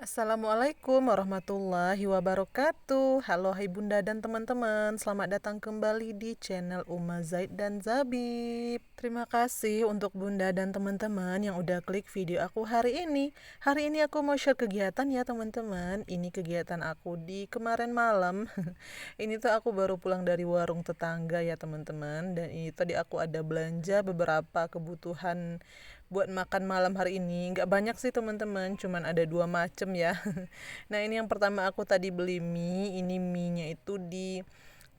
Assalamualaikum warahmatullahi wabarakatuh. Halo hai bunda dan teman-teman, selamat datang kembali di channel Uma Zaid dan Zabib. Terima kasih untuk bunda dan teman-teman yang udah klik video aku hari ini. Hari ini aku mau share kegiatan ya teman-teman. Ini kegiatan aku di kemarin malam. Ini tuh aku baru pulang dari warung tetangga ya teman-teman. Dan ini tadi aku ada belanja beberapa kebutuhan buat makan malam hari ini. Nggak banyak sih teman-teman, cuman ada dua macam ya. Nah ini yang pertama aku tadi beli mie. Ini mie nya itu di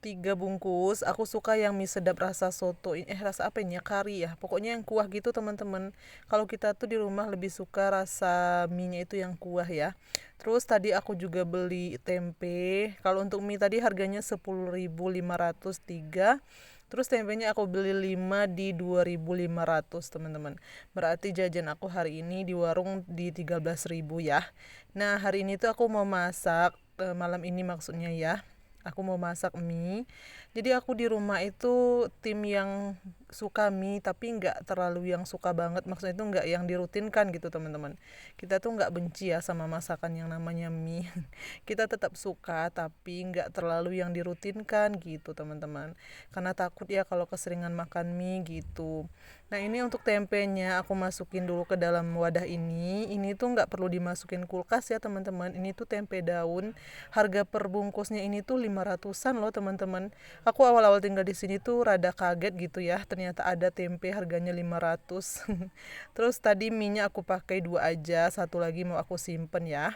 3 bungkus. Aku suka yang mie sedap rasa soto, rasa apa ini ya, kari ya, pokoknya yang kuah gitu teman-teman. Kalau kita tuh di rumah lebih suka rasa mie nya itu yang kuah ya. Terus tadi aku juga beli tempe. Kalau untuk mie tadi harganya 10.503. Terus tempenya aku beli 5 di 2.500 teman-teman. Berarti jajan aku hari ini di warung di 13.000 ya. Nah hari ini tuh aku mau masak, malam ini maksudnya ya. Aku mau masak mie. Jadi aku di rumah itu tim yang suka mie tapi nggak terlalu yang suka banget. Maksudnya itu nggak yang dirutinkan gitu teman-teman. Kita tuh nggak benci ya sama masakan yang namanya mie. Kita tetap suka tapi nggak terlalu yang dirutinkan gitu teman-teman. Karena takut ya kalau keseringan makan mie gitu. Nah ini untuk tempenya aku masukin dulu ke dalam wadah ini. Ini tuh nggak perlu dimasukin kulkas ya teman-teman. Ini tuh tempe daun. Harga per bungkusnya ini tuh 500-an loh teman-teman. Aku awal-awal tinggal di sini tuh rada kaget gitu ya. Ternyata ada tempe harganya 500. Terus tadi minyak aku pakai 2 aja. Satu lagi mau aku simpen ya.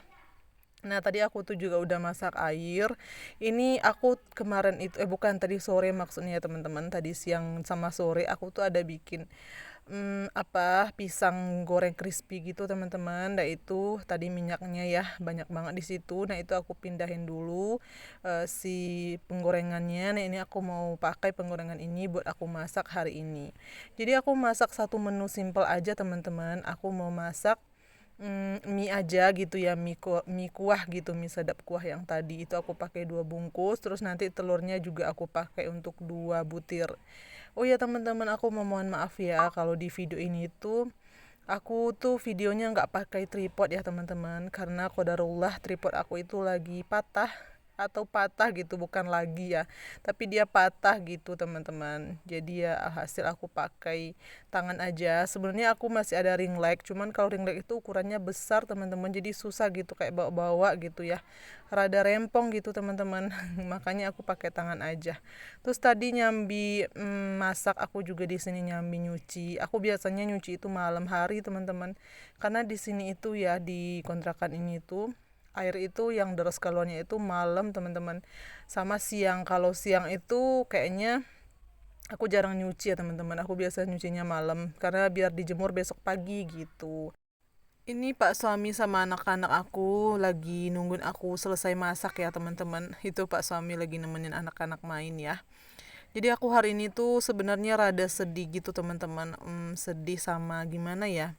Nah tadi aku tuh juga udah masak air. Ini aku kemarin itu bukan, tadi sore maksudnya ya teman-teman. Tadi siang sama sore aku tuh ada bikin pisang goreng crispy gitu teman-teman. Nah itu tadi minyaknya ya banyak banget di situ. Nah itu aku pindahin dulu si penggorengannya. Nah ini aku mau pakai penggorengan ini buat aku masak hari ini. Jadi aku masak satu menu simple aja teman-teman. Aku mau masak mie aja gitu ya, mie kuah gitu, mie sedap kuah yang tadi itu aku pakai 2 bungkus. Terus nanti telurnya juga aku pakai untuk 2 butir. Oh ya teman-teman, aku mohon maaf ya kalau di video ini tuh aku tuh videonya nggak pakai tripod ya teman-teman, karena qadarullah tripod aku itu lagi patah atau patah gitu, bukan lagi ya, tapi dia patah gitu teman-teman. Jadi ya hasil aku pakai tangan aja. Sebenarnya aku masih ada ring light, cuman kalau ring light itu ukurannya besar teman-teman, jadi susah gitu kayak bawa-bawa gitu ya, rada rempong gitu teman-teman. Makanya aku pakai tangan aja. Terus tadi nyambi masak, aku juga di sini nyambi nyuci. Aku biasanya nyuci itu malam hari teman-teman, karena di sini itu ya di kontrakan ini tuh air itu yang deras keluarnya itu malam teman-teman, sama siang. Kalau siang itu kayaknya aku jarang nyuci ya teman-teman, aku biasa nyucinya malam karena biar dijemur besok pagi gitu. Ini Pak suami sama anak-anak aku lagi nungguin aku selesai masak ya teman-teman. Itu Pak suami lagi nemenin anak-anak main ya. Jadi aku hari ini tuh sebenarnya rada sedih gitu teman-teman. Sedih sama gimana ya?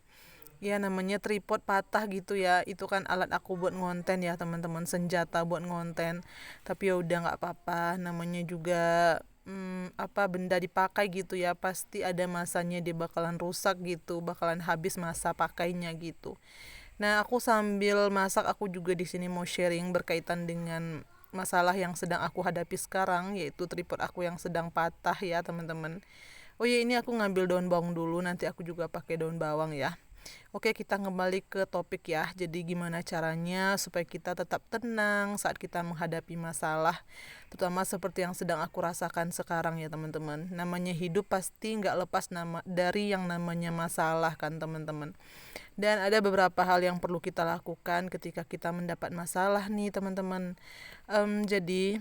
Ya namanya tripod patah gitu ya. Itu kan alat aku buat ngonten ya teman-teman, senjata buat ngonten. Tapi ya udah nggak apa-apa. Namanya juga benda dipakai gitu ya. Pasti ada masanya dia bakalan rusak gitu, bakalan habis masa pakainya gitu. Nah, aku sambil masak aku juga di sini mau sharing berkaitan dengan masalah yang sedang aku hadapi sekarang, yaitu tripod aku yang sedang patah ya teman-teman. Oh ya, ini aku ngambil daun bawang dulu, nanti aku juga pakai daun bawang ya. Oke, kita kembali ke topik ya. Jadi gimana caranya supaya kita tetap tenang saat kita menghadapi masalah, terutama seperti yang sedang aku rasakan sekarang ya teman-teman. Namanya hidup pasti nggak lepas dari yang namanya masalah kan teman-teman. Dan ada beberapa hal yang perlu kita lakukan ketika kita mendapat masalah nih teman-teman. Jadi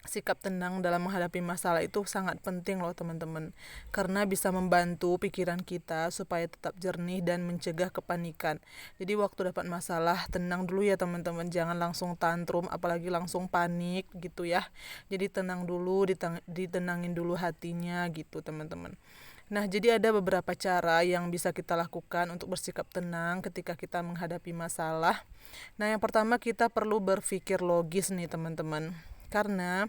sikap tenang dalam menghadapi masalah itu sangat penting loh teman-teman, karena bisa membantu pikiran kita supaya tetap jernih dan mencegah kepanikan. Jadi waktu dapat masalah tenang dulu ya teman-teman, jangan langsung tantrum apalagi langsung panik gitu ya. Jadi tenang dulu, ditenangin dulu hatinya gitu teman-teman. Nah, jadi ada beberapa cara yang bisa kita lakukan untuk bersikap tenang ketika kita menghadapi masalah. Nah, yang pertama kita perlu berpikir logis nih teman-teman. Karena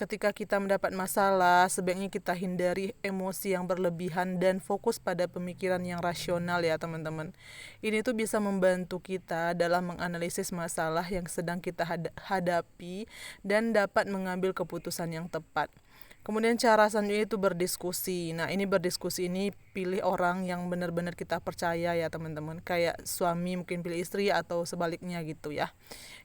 ketika kita mendapat masalah, sebaiknya kita hindari emosi yang berlebihan dan fokus pada pemikiran yang rasional ya teman-teman. Ini tuh bisa membantu kita dalam menganalisis masalah yang sedang kita hadapi dan dapat mengambil keputusan yang tepat. Kemudian cara selanjutnya itu berdiskusi. Nah, ini berdiskusi ini pilih orang yang benar-benar kita percaya ya teman-teman. Kayak suami mungkin pilih istri atau sebaliknya gitu ya.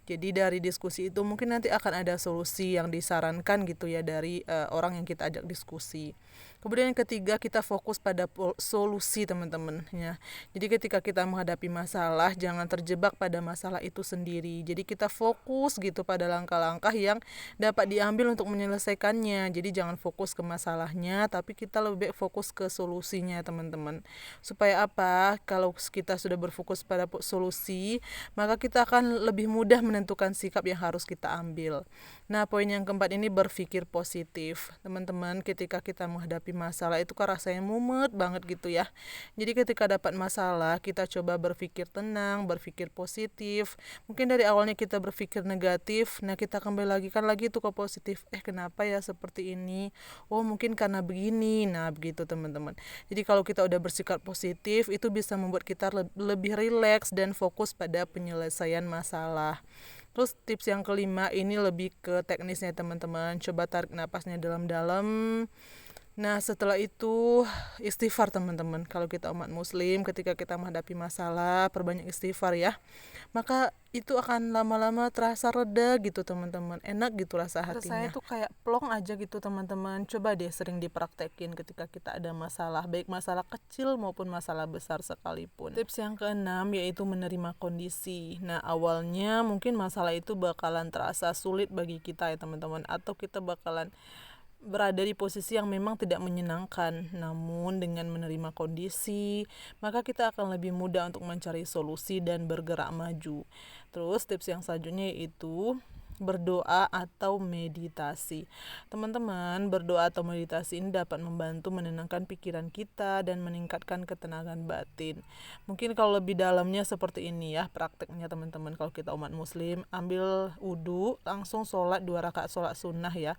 Jadi dari diskusi itu mungkin nanti akan ada solusi yang disarankan gitu ya dari orang yang kita ajak diskusi. Kemudian yang ketiga, kita fokus pada solusi teman-teman ya. Jadi ketika kita menghadapi masalah, jangan terjebak pada masalah itu sendiri. Jadi kita fokus gitu pada langkah-langkah yang dapat diambil untuk menyelesaikannya. Jadi jangan fokus ke masalahnya, tapi kita lebih fokus ke solusinya teman-teman. Supaya apa? Kalau kita sudah berfokus pada solusi, maka kita akan lebih mudah menentukan sikap yang harus kita ambil. Nah, poin yang keempat ini berpikir positif. Teman-teman, ketika kita menghadapi masalah itu kan rasanya mumet banget gitu ya. Jadi ketika dapat masalah, kita coba berpikir tenang, berpikir positif. Mungkin dari awalnya kita berpikir negatif, nah kita kembali lagi itu ke positif. Kenapa ya seperti ini? Oh, mungkin karena begini. Nah, begitu teman-teman. Jadi kalau kita udah bersikap positif, itu bisa membuat kita lebih rileks dan fokus pada penyelesaian masalah. Terus tips yang kelima ini lebih ke teknisnya teman-teman. Coba tarik napasnya dalam-dalam. Nah, setelah itu istighfar teman-teman. Kalau kita umat muslim, ketika kita menghadapi masalah, perbanyak istighfar ya. Maka itu akan lama-lama terasa reda gitu teman-teman. Enak gitu rasa hatinya. Saya tuh kayak plong aja gitu teman-teman. Coba deh sering dipraktekin ketika kita ada masalah, baik masalah kecil maupun masalah besar sekalipun. Tips yang keenam yaitu menerima kondisi. Nah, awalnya mungkin masalah itu bakalan terasa sulit bagi kita ya teman-teman, atau kita bakalan berada di posisi yang memang tidak menyenangkan. Namun dengan menerima kondisi, maka kita akan lebih mudah untuk mencari solusi dan bergerak maju. Terus tips yang selanjutnya yaitu berdoa atau meditasi. Teman-teman, berdoa atau meditasi ini dapat membantu menenangkan pikiran kita dan meningkatkan ketenangan batin. Mungkin kalau lebih dalamnya seperti ini ya prakteknya teman-teman. Kalau kita umat muslim, ambil wudhu, langsung sholat 2 rakaat sholat sunnah ya.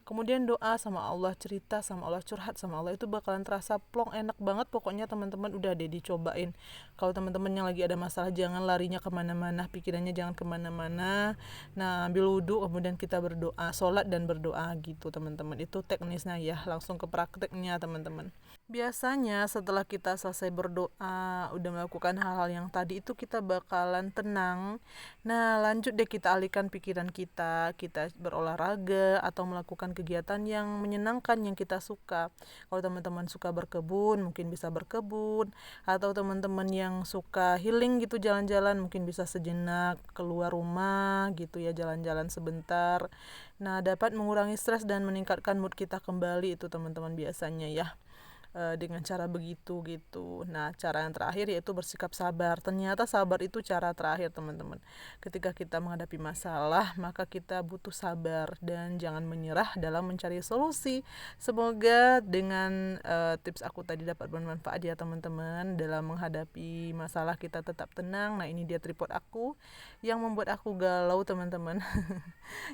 Kemudian doa sama Allah, cerita sama Allah, curhat sama Allah, itu bakalan terasa plong, enak banget. Pokoknya teman-teman udah deh dicobain. Kalau teman-teman yang lagi ada masalah, jangan larinya kemana-mana, pikirannya jangan kemana-mana. Nah, ambil wudhu, kemudian kita berdoa, sholat dan berdoa gitu teman-teman. Itu teknisnya ya, langsung ke prakteknya teman-teman. Biasanya setelah kita selesai berdoa, udah melakukan hal-hal yang tadi, itu kita bakalan tenang. Nah, lanjut deh kita alihkan pikiran kita berolahraga atau melakukan kegiatan yang menyenangkan yang kita suka. Kalau teman-teman suka berkebun, mungkin bisa berkebun, atau teman-teman yang suka healing gitu, jalan-jalan, mungkin bisa sejenak keluar rumah gitu ya, jalan-jalan sebentar. Nah, dapat mengurangi stres dan meningkatkan mood kita kembali itu teman-teman biasanya ya. Dengan cara begitu gitu. Nah, cara yang terakhir yaitu bersikap sabar. Ternyata sabar itu cara terakhir teman-teman. Ketika kita menghadapi masalah, maka kita butuh sabar dan jangan menyerah dalam mencari solusi. Semoga dengan tips aku tadi dapat bermanfaat ya teman-teman. Dalam menghadapi masalah kita tetap tenang. Nah, ini dia tripod aku yang membuat aku galau teman-teman.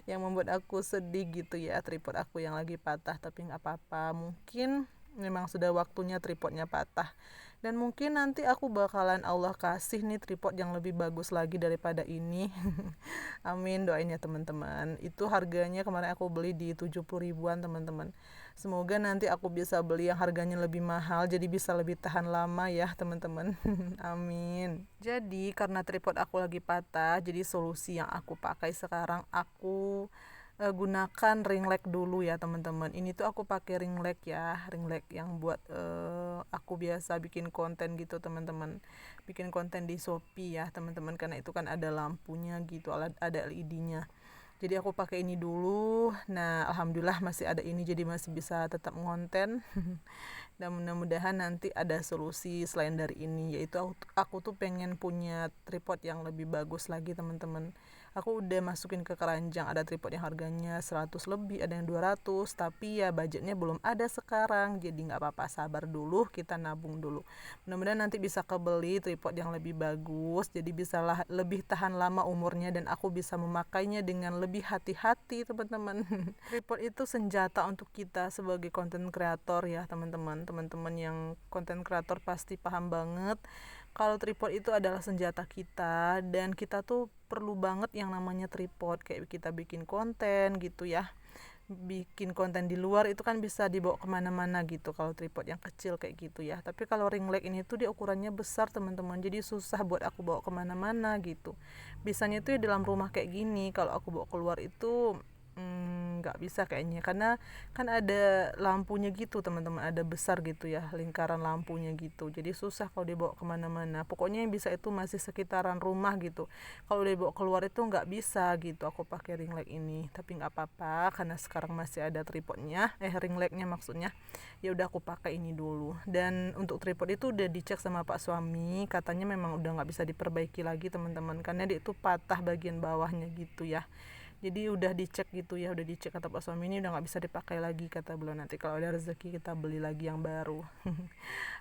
Yang membuat aku sedih gitu ya, tripod aku yang lagi patah, tapi nggak apa-apa. Mungkin memang sudah waktunya tripodnya patah, dan mungkin nanti aku bakalan Allah kasih nih tripod yang lebih bagus lagi daripada ini. Amin, doain ya teman-teman. Itu harganya kemarin aku beli di 70 ribuan teman-teman. Semoga nanti aku bisa beli yang harganya lebih mahal, jadi bisa lebih tahan lama ya teman-teman. Amin. Jadi karena tripod aku lagi patah, jadi solusi yang aku pakai sekarang, aku gunakan ring light dulu ya teman-teman. Ini tuh aku pakai ring light ya, ring light yang buat aku biasa bikin konten gitu teman-teman, bikin konten di Shopee ya teman-teman, karena itu kan ada lampunya gitu, ada LED-nya. Jadi aku pakai ini dulu. Nah, alhamdulillah masih ada ini, jadi masih bisa tetap ngonten. Dan mudah-mudahan nanti ada solusi selain dari ini, yaitu aku tuh pengen punya tripod yang lebih bagus lagi teman-teman. aku udah masukin ke keranjang. Ada tripod yang harganya 100 lebih, ada yang 200, tapi ya budgetnya belum ada sekarang, jadi nggak apa-apa, sabar dulu, kita nabung dulu. Mudah-mudahan nanti bisa kebeli tripod yang lebih bagus, jadi bisa lebih tahan lama umurnya dan aku bisa memakainya dengan lebih hati-hati teman-teman. Tripod itu senjata untuk kita sebagai konten kreator ya teman-teman. Teman-teman yang konten kreator pasti paham banget kalau tripod itu adalah senjata kita, dan kita tuh perlu banget yang namanya tripod. Kayak kita bikin konten gitu ya, bikin konten di luar itu kan bisa dibawa kemana-mana gitu kalau tripod yang kecil kayak gitu ya. Tapi kalau ring light ini tuh dia ukurannya besar teman-teman, jadi susah buat aku bawa kemana-mana gitu. Bisanya tuh ya dalam rumah kayak gini, kalau aku bawa keluar itu nggak bisa kayaknya, karena kan ada lampunya gitu teman-teman, ada besar gitu ya lingkaran lampunya gitu, jadi susah kalau dibawa kemana-mana. Pokoknya yang bisa itu masih sekitaran rumah gitu, kalau dibawa keluar itu nggak bisa gitu aku pakai ring light ini. Tapi nggak apa-apa karena sekarang masih ada tripodnya, ring lightnya maksudnya, ya udah aku pakai ini dulu. Dan untuk tripod itu udah dicek sama pak suami, katanya memang udah nggak bisa diperbaiki lagi teman-teman, karena dia itu patah bagian bawahnya gitu ya. Jadi udah dicek gitu ya, udah dicek kata pak suami, ini udah nggak bisa dipakai lagi kata beliau, nanti kalau ada rezeki kita beli lagi yang baru.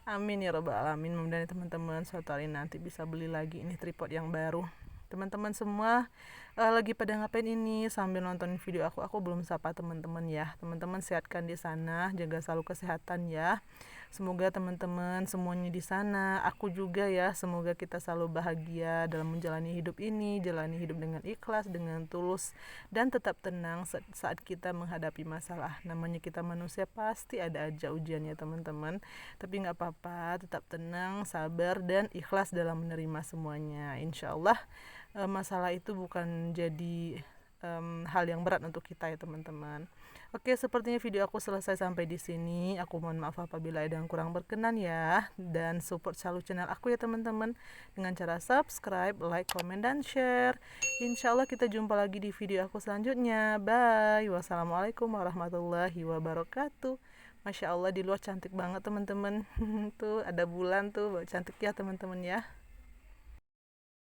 Amin ya robbal alamin. Mudah-mudahan teman-teman suatu hari nanti bisa beli lagi ini tripod yang baru. Teman-teman semua lagi pada ngapain ini sambil nonton video aku belum sapa teman-teman ya. Teman-teman sehatkan di sana, jaga selalu kesehatan ya. Semoga teman-teman semuanya di sana, aku juga ya, semoga kita selalu bahagia dalam menjalani hidup ini, jalani hidup dengan ikhlas, dengan tulus, dan tetap tenang saat kita menghadapi masalah. Namanya kita manusia, pasti ada aja ujiannya teman-teman, tapi nggak apa-apa, tetap tenang, sabar, dan ikhlas dalam menerima semuanya. Insya Allah masalah itu bukan jadi hal yang berat untuk kita ya teman-teman. Oke, sepertinya video aku selesai sampai di sini. Aku mohon maaf apabila ada yang kurang berkenan ya, dan support selalu channel aku ya teman-teman dengan cara subscribe, like, comment, dan share. Insya Allah kita jumpa lagi di video aku selanjutnya. Bye. Wassalamualaikum warahmatullahi wabarakatuh. Masya Allah di luar cantik banget teman-teman. Tuh ada bulan tuh, cantik ya teman-teman ya.